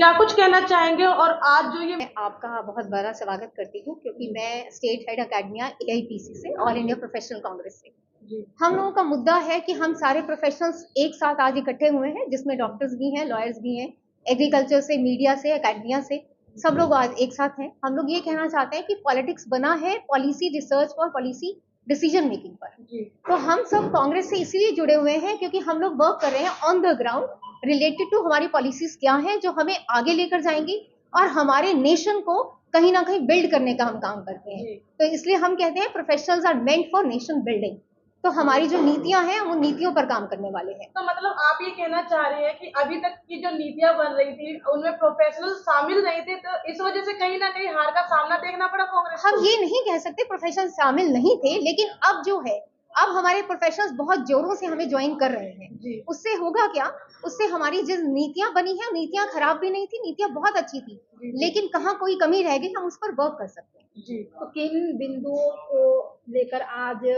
क्या कुछ कहना चाहेंगे? और आज जो ये मैं आपका बहुत बड़ा स्वागत करती हूँ क्योंकि मैं स्टेट हेड अकेडमिया एआईपीसी से, ऑल इंडिया प्रोफेशनल कांग्रेस से। हम लोगों का मुद्दा है कि हम सारे प्रोफेशनल्स एक साथ आज इकट्ठे हुए हैं, जिसमें डॉक्टर्स भी हैं, लॉयर्स भी हैं, एग्रीकल्चर से, मीडिया से, अकेडमिया से, सब लोग आज एक साथ हैं। हम लोग ये कहना चाहते हैं कि पॉलिटिक्स बना है पॉलिसी रिसर्च और पॉलिसी डिसीजन मेकिंग पर। तो हम सब कांग्रेस से इसीलिए जुड़े हुए हैं क्योंकि हम लोग वर्क कर रहे हैं on the ground related to हमारी पॉलिसीज क्या हैं जो हमें आगे लेकर जाएंगी और हमारे नेशन को कहीं ना कहीं बिल्ड करने का हम काम करते हैं। तो इसलिए हम कहते हैं professionals are meant for nation building. तो हमारी जो नीतियां हैं वो नीतियों पर काम करने वाले हैं। तो मतलब आप ये कहना चाह रहे हैं कि अभी तक की जो नीतियां बन रही थी उनमें प्रोफेशनल शामिल नहीं थे, तो इस वजह से कहीं ना कहीं हार का सामना देखना पड़ा कांग्रेस हम को। ये नहीं कह सकते प्रोफेशनल शामिल नहीं थे, लेकिन अब जो है, अब हमारे प्रोफेशनल्स बहुत जोरों से हमें ज्वाइन कर रहे हैं। उससे होगा क्या, उससे हमारी जो नीतियां बनी है, नीतियां खराब भी नहीं थी, नीतियां बहुत अच्छी थी, लेकिन कहाँ कोई कमी रह गई हम उस पर वर्क कर सकते हैं। जी, तो किन बिंदुओं को लेकर आज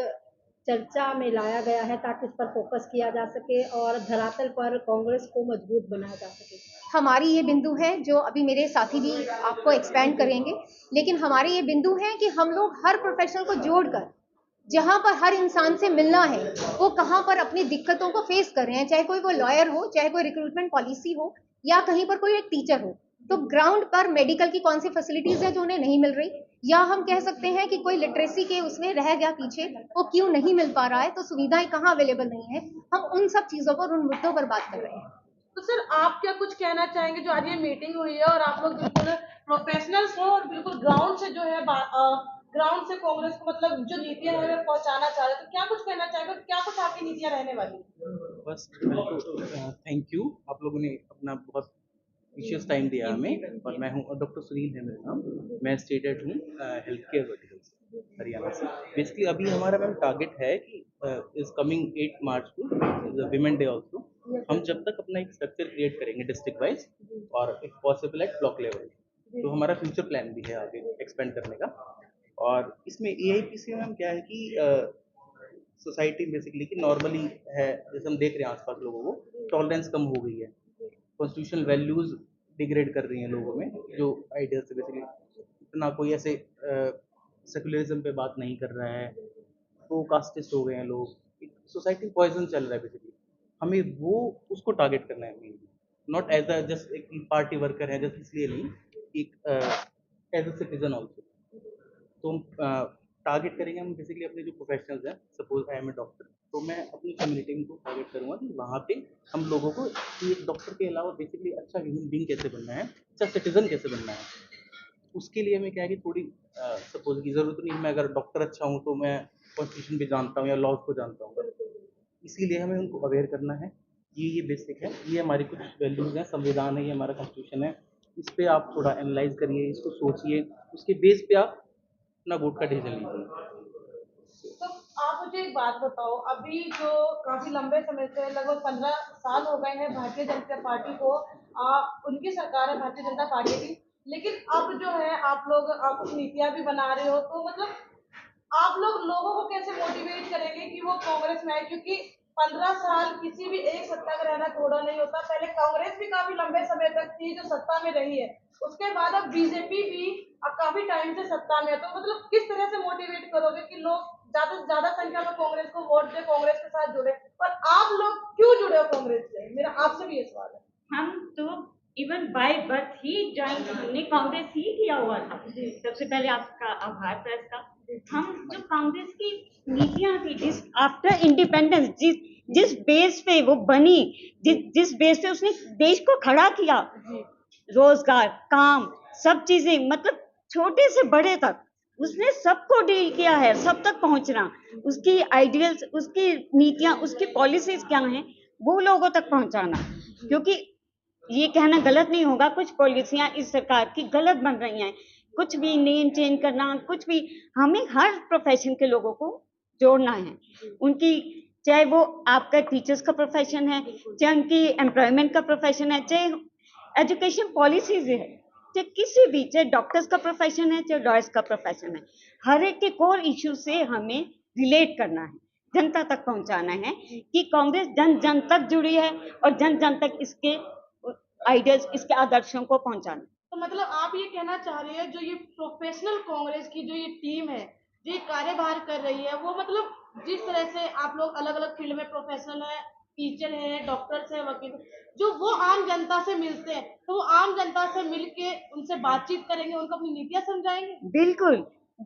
चर्चा में लाया गया है ताकि इस पर फोकस किया जा सके और धरातल पर कांग्रेस को मजबूत बनाया जा सके? हमारी ये बिंदु है जो अभी मेरे साथी भी आपको एक्सपेंड करेंगे, लेकिन हमारे ये बिंदु है कि हम लोग हर प्रोफेशनल को जोड़कर जहां पर हर इंसान से मिलना है वो कहां पर अपनी दिक्कतों को फेस कर रहे हैं, चाहे कोई वो लॉयर हो, चाहे कोई रिक्रूटमेंट पॉलिसी हो, या कहीं पर कोई एक टीचर हो। तो ग्राउंड पर मेडिकल की कौन सी फैसिलिटीज है जो उन्हें नहीं मिल रही, या हम कह सकते हैं कि कोई लिटरेसी के उसमें रह गया पीछे, वो क्यों नहीं मिल पा रहा है, तो सुविधाएं कहाँ अवेलेबल नहीं है। हम उन सब चीजों पर, उन मुद्दों पर बात कर रहे हैं। तो सर आप क्या कुछ कहना चाहेंगे? जो आज ये मीटिंग हुई है और आप लोग बिल्कुल प्रोफेशनल्स हो और बिल्कुल ग्राउंड से जो है ग्राउंड से कांग्रेस को मतलब जो नीतियां है वो पहुंचाना चाह रहे हैं, तो क्या कुछ कहना चाहेंगे? क्या कुछ आपकी नीतियां रहने वाली है? बस थैंक यू। आप लोगों ने अपना बहुत प्रीशियस टाइम दिया हमें। और मैं हूँ डॉक्टर सुनील है मेरा नाम। मैं स्टेट हेड हूँ हेल्थ केयर वर्टिकल से, हरियाणा से। बेसिकली अभी हमारा मैम टारगेट है कि इस कमिंग 8 मार्च को इज विमेन डे ऑल्सो। हम जब तक अपना एक स्ट्रक्चर क्रिएट करेंगे डिस्ट्रिक्ट वाइज और if possible at block level, तो हमारा फ्यूचर प्लान भी है आगे एक्सपेंड करने का। और इसमें एआईपीसी में हम क्या है कि सोसाइटी बेसिकली कि नॉर्मली है, जैसे हम देख रहे हैं आसपास लोगों को टॉलरेंस कम हो गई है, कॉन्स्टिट्यूशनल वैल्यूज डिग्रेड कर रही हैं लोगों में, जो आइडियल से बेसिकली इतना कोई ऐसे सेकुलरिज्म पे बात नहीं कर रहा है, प्रो कास्टिस्ट हो गए हैं लोग, सोसाइटी पॉइजन चल रहा है बेसिकली। हमें वो उसको टारगेट करना है mainly, not as a just एक पार्टी वर्कर है जस्ट इसलिए नहीं, एक एज अ सिटीजन ऑल्सो। तो हम टारगेट करेंगे हम बेसिकली अपने जो प्रोफेशनल्स हैं। Suppose I am a doctor, तो मैं अपनी कम्युनिटी को टारगेट करूँगा कि वहाँ पे हम लोगों को कि एक डॉक्टर के अलावा बेसिकली अच्छा ह्यूमन बीइंग कैसे बनना है, अच्छा सिटीजन कैसे बनना है। उसके लिए हमें क्या है कि थोड़ी सपोज की ज़रूरत नहीं है मैं अगर डॉक्टर अच्छा हूँ तो मैं कॉन्स्टिट्यूशन भी जानता हूँ या लॉज को जानता हूँ। इसीलिए हमें उनको अवेयर करना है। ये बेसिक है, ये हमारी कुछ वैल्यूज़ हैं, संविधान है, ये हमारा कॉन्स्टिट्यूशन है। इस पे आप थोड़ा एनालाइज करिए, इसको सोचिए, उसके बेस पे आप अपना वोट का डिसीजन लीजिए। तो आप मुझे एक बात बताओ, अभी जो काफी लंबे समय से लगभग 15 साल हो गए हैं भारतीय जनता पार्टी को, उनकी सरकार है भारतीय जनता पार्टी की, लेकिन अब जो है आप कुछ नीतियां भी बना रहे हो, तो मतलब आप लोग लोगों को कैसे मोटिवेट करेंगे कि वो कांग्रेस में आए? क्योंकि 15 साल किसी भी एक सत्ता का रहना थोड़ा नहीं होता। पहले कांग्रेस भी काफी लंबे समय तक थी जो सत्ता में रही है, उसके बाद अब बीजेपी भी अब काफी टाइम से सत्ता में है। तो मतलब किस तरह से मोटिवेट करोगे कि लोग ज्यादा से ज्यादा संख्या में कांग्रेस को वोट दे, कांग्रेस के साथ जुड़े? और आप लोग क्यों जुड़े हो कांग्रेस से? मेरा आपसे भी ये सवाल है। हम तो even by birth he join, हमने कांग्रेस ही किया हुआ था। सबसे पहले आपका आभार प्रेस का। हम जो कांग्रेस की नीतियां थी, जिस आफ्टर इंडिपेंडेंस जिस बेस पे वो बनी, जिस बेस पे उसने देश को खड़ा किया, रोजगार, काम, सब चीजें, मतलब छोटे से बड़े तक उसने सबको डील किया है, सब तक पहुंचना। उसकी आइडियल्स, उसकी नीतियां, उसकी पॉलिसीज क्या हैं वो लोगों तक पहुंचाना। क्योंकि ये कहना गलत नहीं होगा, कुछ पॉलिसियां इस सरकार की गलत बन रही हैं, कुछ भी नेम चेंज करना, कुछ भी। हमें हर प्रोफेशन के लोगों को जोड़ना है, उनकी, चाहे वो आपका टीचर्स का प्रोफेशन है, चाहे उनकी एम्प्लॉयमेंट का प्रोफेशन है, चाहे एजुकेशन पॉलिसीज है, चाहे किसी भी, चाहे डॉक्टर्स का प्रोफेशन है, चाहे लॉयर्स का प्रोफेशन है, हर एक के कोर इश्यू से हमें रिलेट करना है, जनता तक पहुंचाना है कि कांग्रेस जन जन तक जुड़ी है और जन जन तक इसके आइडियाज, इसके आदर्शों को पहुंचाना। तो मतलब आप ये कहना चाह रही है जो ये प्रोफेशनल कांग्रेस की जो ये टीम है जो ये कार्यभार कर रही है, वो मतलब जिस तरह से आप लोग अलग अलग फील्ड में प्रोफेशनल है, टीचर है, डॉक्टर्स है, वकील, जो वो आम जनता से मिलते हैं, तो वो आम जनता से मिलके उनसे बातचीत करेंगे, उनको अपनी नीतियां समझाएंगे। बिल्कुल,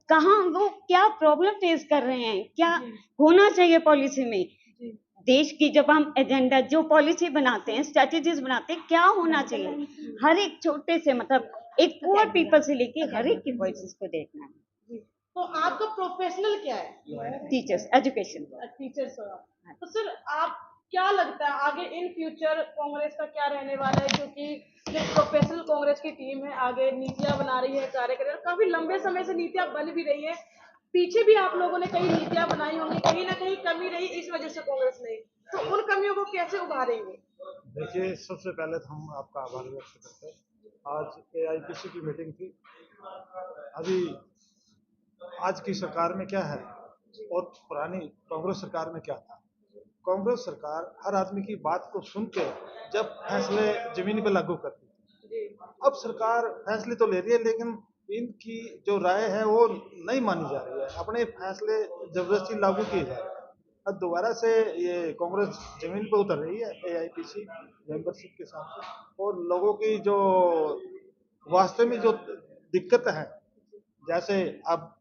कहाँ वो क्या प्रॉब्लम फेस कर रहे हैं, क्या होना चाहिए पॉलिसी में, देश की जब हम एजेंडा जो पॉलिसी बनाते हैं, स्ट्रेटेजीज बनाते हैं, क्या होना चाहिए, हर एक छोटे से मतलब एक पुअर पीपल से लेके हर एक की वॉइसेस को देखना है। तो आपका प्रोफेशनल क्या है? Teachers, education. टीचर्स हो आप। तो सर आप क्या लगता है आगे इन फ्यूचर कांग्रेस का क्या रहने वाला है, क्योंकि जो प्रोफेशनल कांग्रेस की टीम है आगे नीतियां बना रही है, कार्य कर रही है, काफी लंबे समय से नीतियां बन भी रही है, पीछे भी आप लोगों ने कई नीतियां बनाई होंगी, कहीं ना कहीं कमी रही, इस वजह से कांग्रेस नहीं, तो उन कमियों को कैसे उभारेंगे? देखिए, सबसे पहले तो हम आपका आभार व्यक्त करते हैं। आज एआईपीसी की मीटिंग थी। अभी आज की सरकार में क्या है और पुरानी कांग्रेस सरकार में क्या था। कांग्रेस सरकार हर आदमी की बात को सुन के जब फैसले जमीन पे लागू करती थी। अब सरकार फैसले तो ले रही है, लेकिन इनकी जो राय है वो नहीं मानी जा रही है, अपने फैसले जबरदस्ती लागू किए जा रहे हैं। अब दोबारा से ये कांग्रेस जमीन पे उतर रही है एआईपीसी मेंबरशिप के साथ से, और लोगों की जो वास्तव में जो दिक्कत है, जैसे अब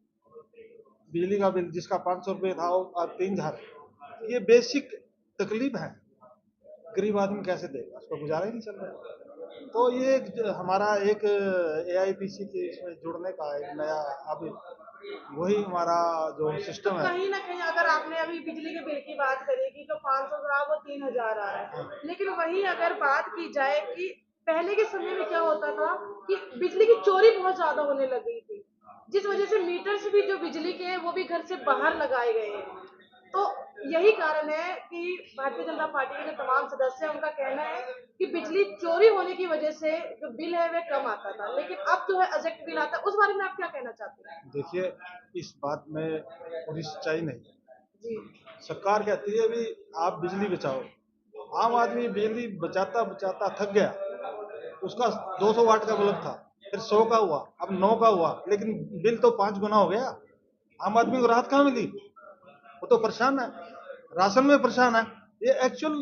बिजली का बिल जिसका 500 रुपये था वो अब 3000, ये बेसिक तकलीफ है, गरीब आदमी कैसे देगा, उसको गुजारा ही नहीं चल रहा। तो ये हमारा एक एआईपीसी के इसमें जुड़ने का एक नया अभी वही हमारा जो सिस्टम है। कहीं ना कहीं अगर आपने अभी बिजली के बिल की बात करी कि जो 500 था वो 3000 आ रहा है, लेकिन वहीं अगर बात की जाए कि पहले के समय में क्या होता था कि बिजली की चोरी बहुत ज्यादा होने लग गई थी, जिस वजह से मीटर्स भी जो बिजली के हैं वो भी घर से बाहर लगाए गए हैं। तो यही कारण है कि भारतीय जनता पार्टी के जो तमाम सदस्य हैं उनका कहना है कि बिजली चोरी होने की वजह से जो बिल है वह कम आता था, लेकिन अब जो है अजेक्ट बिल आता है, उस बारे में आप क्या कहना चाहते हैं? देखिए, इस बात में पूरी सच्चाई नहीं है। जी सरकार कहती है भी आप बिजली बचाओ, आम आदमी बिजली बचाता बचाता थक गया। उसका 200 वाट का बल्ब था, फिर 100 का हुआ, अब 9 का हुआ, लेकिन बिल तो 5 गुना हो गया। आम आदमी को राहत कहाँ मिली? वो तो परेशान है, राशन में परेशान है। ये एक्चुअल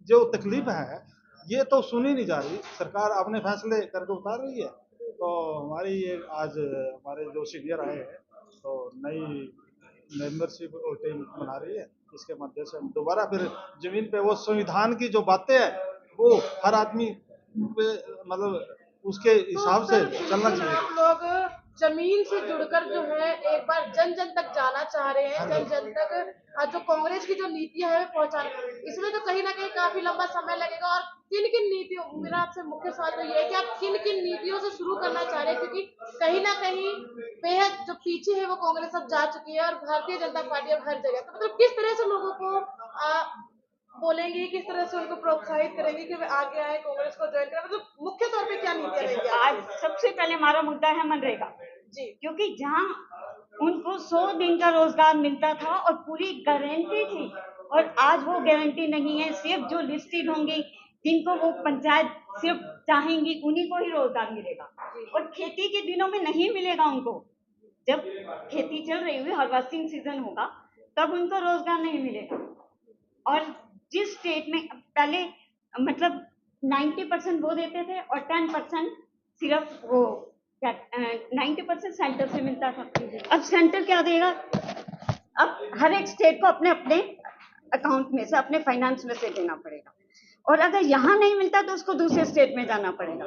जो तकलीफ है ये तो सुनी नहीं जा रही, सरकार अपने फैसले करके उतार रही है। तो हमारी ये आज हमारे जो सीनियर आए हैं तो नई मेंबरशिप टीम बना रही है, इसके माध्यम से हम दोबारा फिर जमीन पे वो संविधान की जो बातें हैं वो हर आदमी पे मतलब उसके हिसाब से चलना चाहिए। आप लोग जमीन से जुड़कर जो है एक बार जन जन तक जाना चाह रहे हैं, जन जन तक जो कांग्रेस की जो नीतियां है पहुंचाना, इसमें तो कहीं ना कहीं काफी लंबा समय लगेगा। और किन किन नीतियों, मेरा आपसे मुख्य सवाल तो ये है कि आप किन किन नीतियों से शुरू करना चाह रहे हैं, क्योंकि कहीं ना कहीं बेहद जो पीछे है वो कांग्रेस अब जा चुकी है और भारतीय जनता पार्टी अब हर जगह, तो मतलब किस तरह से लोगों को बोलेंगे, किस तरह से उनको प्रोत्साहित करेंगे कि वे आगे आए, कांग्रेस को ज्वाइन करें, मतलब मुख्य तौर पे क्या नीतियां रहेंगी आज सबसे पहले हमारा मुद्दा है मनरेगा जी क्योंकि जहाँ उनको 100 दिन का रोजगार मिलता था और पूरी गारंटी थी, और आज वो गारंटी नहीं है। सिर्फ जो लिस्टेड होंगे, जिनको वो पंचायत सिर्फ चाहेंगी, उन्हीं को ही रोजगार मिलेगा, और खेती के दिनों में नहीं मिलेगा उनको। जब खेती चल रही हुई हार्वेस्टिंग सीजन होगा तब उनको रोजगार नहीं मिलेगा। और जिस स्टेट में पहले मतलब 90% वो देते थे और 10% सिर्फ वो 90% सेंटर से मिलता था। अब सेंटर क्या देगा? अब हर एक स्टेट को अपने अपने अकाउंट में से, अपने फाइनेंस में से देना पड़ेगा, और अगर यहाँ नहीं मिलता तो उसको दूसरे स्टेट में जाना पड़ेगा।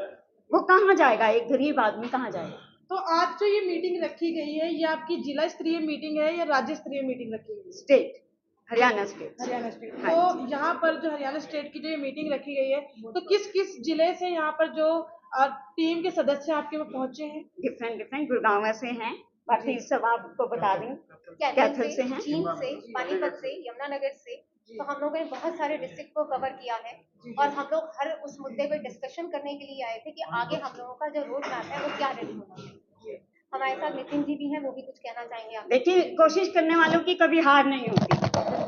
वो कहाँ जाएगा? एक गरीब आदमी कहाँ जाएगा? तो आज जो ये मीटिंग रखी गई है, ये आपकी जिला स्तरीय मीटिंग है या राज्य स्तरीय मीटिंग रखी गई है? State, Haryana state. Haryana state. हाँ तो यहाँ पर जो हरियाणा स्टेट की जो ये मीटिंग रखी गई है, तो किस किस जिले से यहाँ पर जो टीम के सदस्य आपके में पहुंचे हैं? डिफरेंट गुड़गांव से हैं, बाकी सब आपको बता दें। कैथल से हैं, चीन से, पानीपत से, यमुनानगर से। तो हम लोगों ने बहुत सारे डिस्ट्रिक्ट को कवर किया है और हम लोग हर उस मुद्दे पे डिस्कशन करने के लिए आए थे कि आगे हम लोगों का जो रोड मैप है वो क्या रेडी होना चाहिए। हमारे साथ नितिन जी भी हैं, वो भी कुछ कहना चाहेंगे आप? देखिए, कोशिश करने वालों की कभी हार नहीं होती।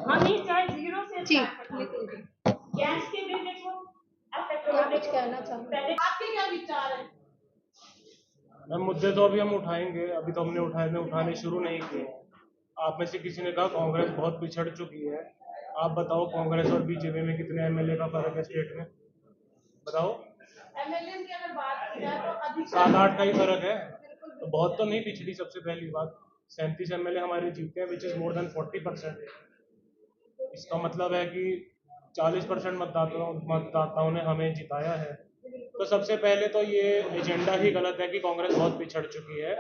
हम ही चाहे 0 से जी। गैस के बिल देखो, आप क्या पेट्रोल कुछ कहना चाहोगे? पहले आपके क्या विचार है? मैम मुद्दे तो अभी हम उठाएंगे, अभी तो हमने उठाने शुरू नहीं किए हैं। आप में से किसी ने कहा कांग्रेस बहुत पिछड़ चुकी है। आप बताओ कांग्रेस और बीजेपी में कितने एमएलए का फर्क है स्टेट में? बताओ। एमएलए की अगर बात की जाए तो अधिक 7-8 का ही फर्क है, तो बहुत तो नहीं पिछड़ी। सबसे पहली बात, 37 एमएलए हमारे जीतते हैं, विच इज मोर देन 40%। इसका मतलब है कि 40% मतदाताओं ने हमें जिताया है। तो सबसे पहले तो ये एजेंडा ही गलत है कि कांग्रेस बहुत पिछड़ चुकी है।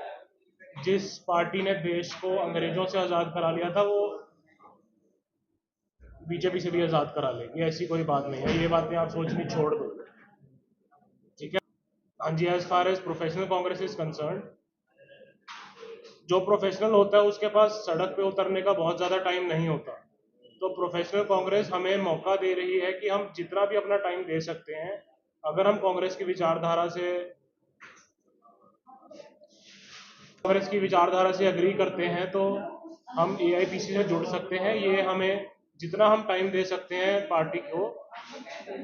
जिस पार्टी ने देश को अंग्रेजों से आज़ाद करा लिया था, वो बीजेपी से भी आज़ाद करा लेगी, ऐसी कोई बात नहीं है। ये बातें आप सोचनी छोड़ दो, ठीक है? हाँ जी, as far as professional congress is concern, जो प्रोफेशनल होता है उसके पास सड़क पे उतरने का बहुत ज़्यादा टाइम नहीं होता। तो प्रोफेशनल कांग्रेस हमें मौका दे रही है कि हम जितना भी अपना टाइम दे सकते हैं, अगर हम कांग्रेस की विचारधारा से एग्री करते हैं तो हम एआईपीसी से जुड़ सकते हैं। ये हमें जितना हम टाइम दे सकते हैं पार्टी को,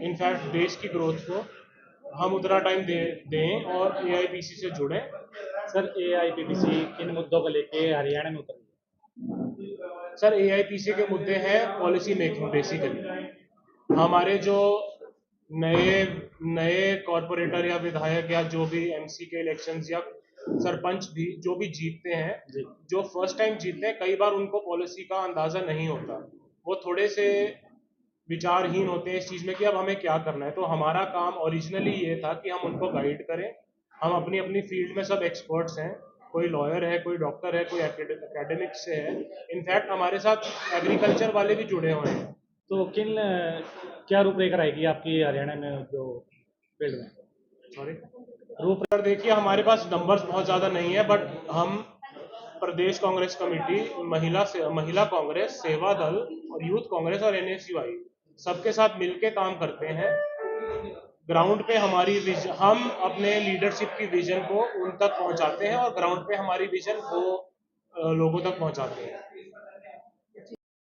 इनफैक्ट देश की ग्रोथ को, हम उतना टाइम दें और एआईपीसी से जुड़ें। सर एआईपीपीसी किन मुद्दों को लेके हरियाणा में उतरी? सर एआईपीसी के मुद्दे हैं पॉलिसी मेकिंग। बेसिकली हमारे जो नए कॉरपोरेटर या विधायक या जो भी एमसी के इलेक्शंस या सरपंच भी जो भी जीतते हैं, जो फर्स्ट टाइम जीतते हैं, कई बार उनको पॉलिसी का अंदाजा नहीं होता। वो थोड़े से विचारहीन होते हैं इस चीज़ में कि अब हमें क्या करना है। तो हमारा काम ओरिजिनली ये था कि हम उनको गाइड करें। हम अपनी अपनी फील्ड में सब एक्सपर्ट्स हैं, कोई लॉयर है, कोई डॉक्टर है, कोई एकेडमिक से है। इनफैक्ट हमारे साथ एग्रीकल्चर वाले भी जुड़े हुए हैं। तो क्या रूपरेखा रहेगी आपकी हरियाणा में जो फील्ड में? सॉरी, रूपरेखा देखिए, हमारे पास नंबर्स बहुत ज़्यादा नहीं है, बट हम प्रदेश कांग्रेस कमेटी, महिला कांग्रेस, सेवा दल और यूथ कांग्रेस और एनएसयूआई सबके साथ मिलके काम करते हैं। ग्राउंड पे हम अपने लीडरशिप की विजन को उन तक पहुंचाते हैं और ग्राउंड पे हमारी विजन वो लोगों तक पहुंचाते हैं।